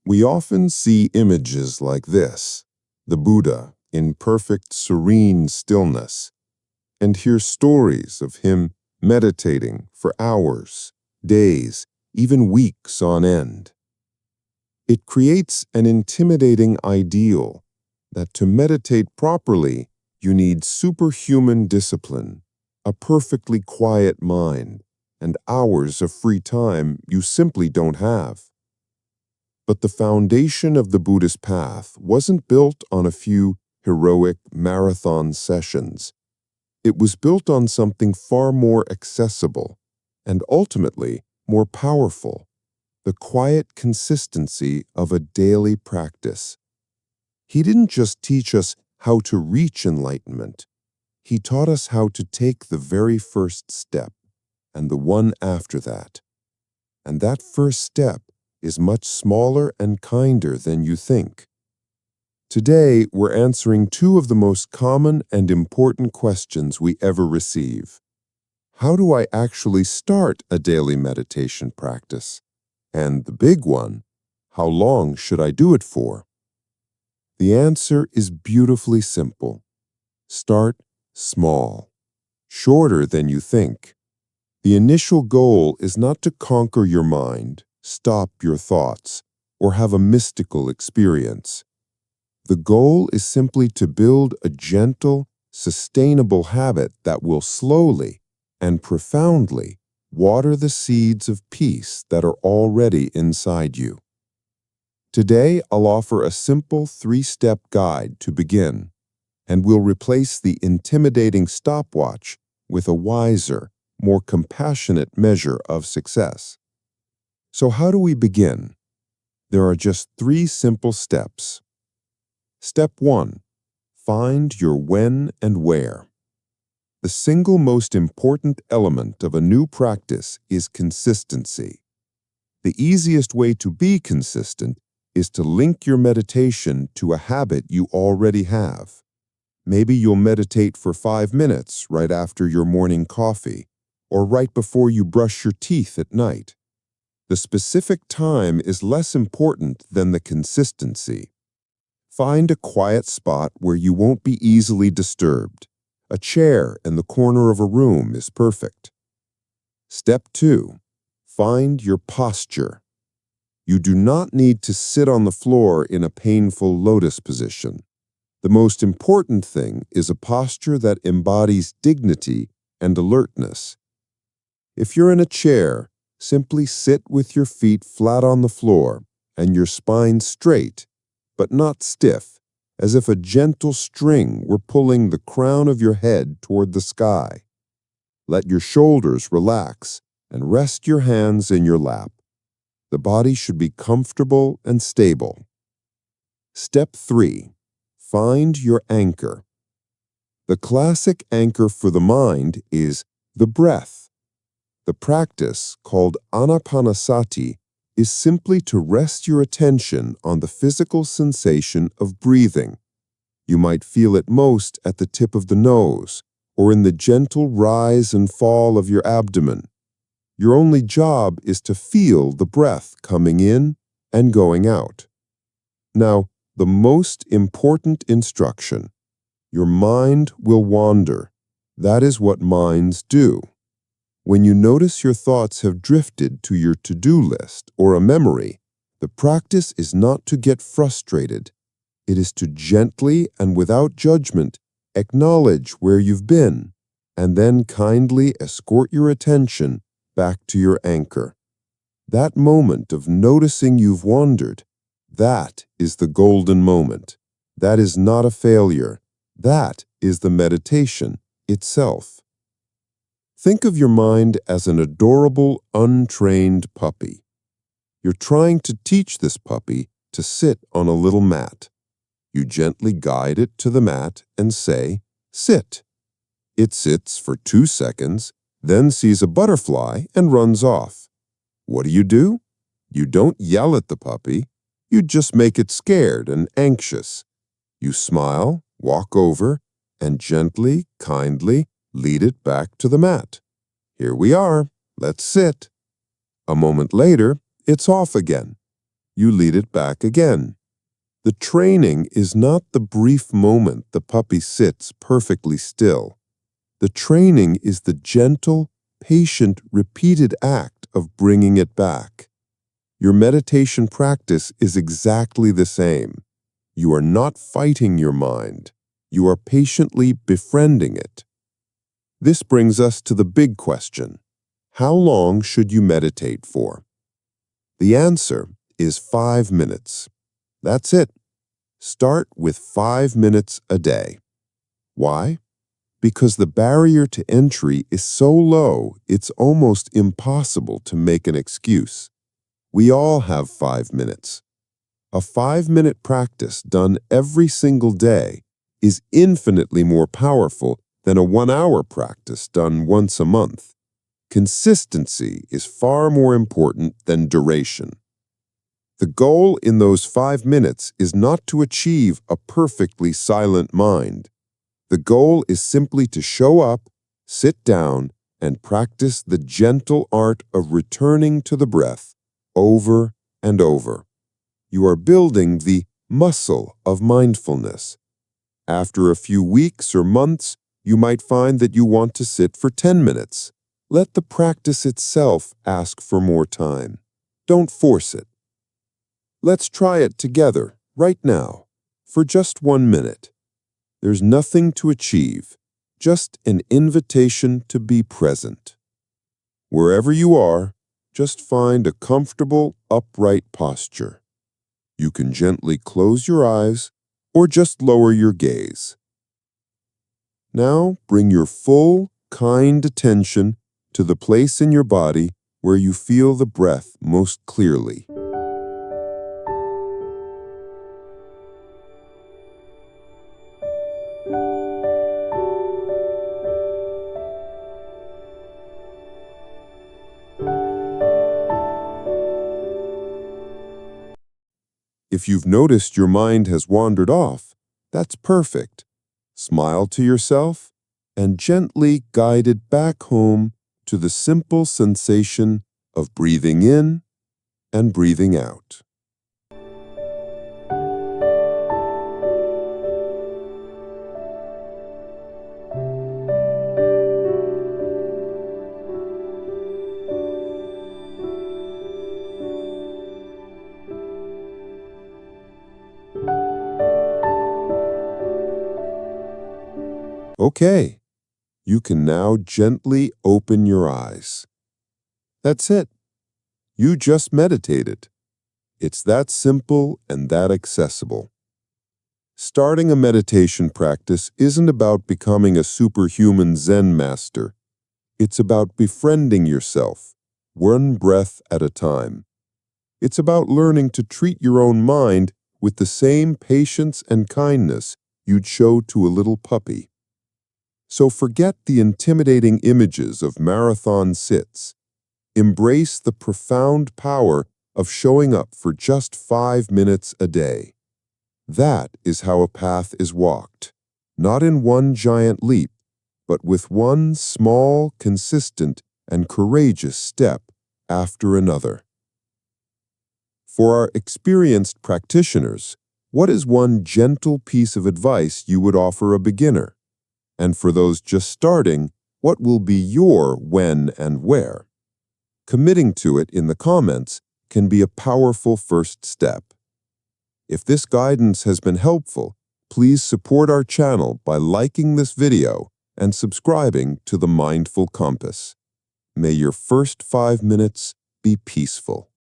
We often see images like this, the Buddha in perfect serene stillness, and hear stories of him meditating for hours, days, even weeks on end. It creates an intimidating ideal that to meditate properly, you need superhuman discipline, a perfectly quiet mind, and hours of free time you simply don't have. But the foundation of the Buddhist path wasn't built on a few heroic marathon sessions. It was built on something far more accessible and ultimately more powerful, the quiet consistency of a daily practice. He didn't just teach us how to reach enlightenment. He taught us how to take the very first step and the one after that. And that first step is much smaller and kinder than you think. Today, we're answering two of the most common and important questions we ever receive. How do I actually start a daily meditation practice? And the big one, how long should I do it for? The answer is beautifully simple. Start small, shorter than you think. The initial goal is not to conquer your mind, stop your thoughts, or have a mystical experience. The goal is simply to build a gentle, sustainable habit that will slowly and profoundly water the seeds of peace that are already inside you. Today, I'll offer a simple 3-step guide to begin, and we'll replace the intimidating stopwatch with a wiser, more compassionate measure of success. So how do we begin? There are just 3 simple steps. Step 1. Find your when and where. The single most important element of a new practice is consistency. The easiest way to be consistent is to link your meditation to a habit you already have. Maybe you'll meditate for 5 minutes right after your morning coffee, or right before you brush your teeth at night. The specific time is less important than the consistency. Find a quiet spot where you won't be easily disturbed. A chair in the corner of a room is perfect. Step 2. Find your posture. You do not need to sit on the floor in a painful lotus position. The most important thing is a posture that embodies dignity and alertness. If you're in a chair, simply sit with your feet flat on the floor and your spine straight, but not stiff, as if a gentle string were pulling the crown of your head toward the sky. Let your shoulders relax and rest your hands in your lap. The body should be comfortable and stable. Step 3. Find your anchor. The classic anchor for the mind is the breath. The practice, called anapanasati, is simply to rest your attention on the physical sensation of breathing. You might feel it most at the tip of the nose or in the gentle rise and fall of your abdomen. Your only job is to feel the breath coming in and going out. Now, the most important instruction: your mind will wander. That is what minds do. When you notice your thoughts have drifted to your to-do list or a memory, the practice is not to get frustrated. It is to gently and without judgment acknowledge where you've been, and then kindly escort your attention back to your anchor. That moment of noticing you've wandered, that is the golden moment. That is not a failure. That is the meditation itself. Think of your mind as an adorable, untrained puppy. You're trying to teach this puppy to sit on a little mat. You gently guide it to the mat and say, "Sit." It sits for 2 seconds, then sees a butterfly and runs off. What do? You don't yell at the puppy. You just make it scared and anxious. You smile, walk over, and gently, kindly lead it back to the mat. "Here we are. Let's sit." A moment later, it's off again. you lead it back again. The training is not the brief moment the puppy sits perfectly still. The training is the gentle, patient, repeated act of bringing it back. Your meditation practice is exactly the same. You are not fighting your mind. You are patiently befriending it. This brings us to the big question. How long should you meditate for? The answer is 5 minutes. That's it. Start with 5 minutes a day. Why? Because the barrier to entry is so low, it's almost impossible to make an excuse. We all have 5 minutes. A 5-minute practice done every single day is infinitely more powerful than a 1-hour practice done once a month. Consistency is far more important than duration. The goal in those 5 minutes is not to achieve a perfectly silent mind. The goal is simply to show up, sit down, and practice the gentle art of returning to the breath over and over. You are building the muscle of mindfulness. After a few weeks or months, you might find that you want to sit for 10 minutes. Let the practice itself ask for more time. Don't force it. Let's try it together, right now, for just 1 minute. There's nothing to achieve, just an invitation to be present. Wherever you are, just find a comfortable, upright posture. You can gently close your eyes or just lower your gaze. Now bring your full, kind attention to the place in your body where you feel the breath most clearly. If you've noticed your mind has wandered off, that's perfect. Smile to yourself and gently guide it back home to the simple sensation of breathing in and breathing out. Okay, you can now gently open your eyes. That's it. You just meditated. It's that simple and that accessible. Starting a meditation practice isn't about becoming a superhuman Zen master. It's about befriending yourself, one breath at a time. It's about learning to treat your own mind with the same patience and kindness you'd show to a little puppy. So forget the intimidating images of marathon sits. Embrace the profound power of showing up for just 5 minutes a day. That is how a path is walked, not in one giant leap, but with one small, consistent, and courageous step after another. For our experienced practitioners, what is one gentle piece of advice you would offer a beginner? And for those just starting, what will be your when and where? Committing to it in the comments can be a powerful first step. If this guidance has been helpful, please support our channel by liking this video and subscribing to the Mindful Compass. May your first 5 minutes be peaceful.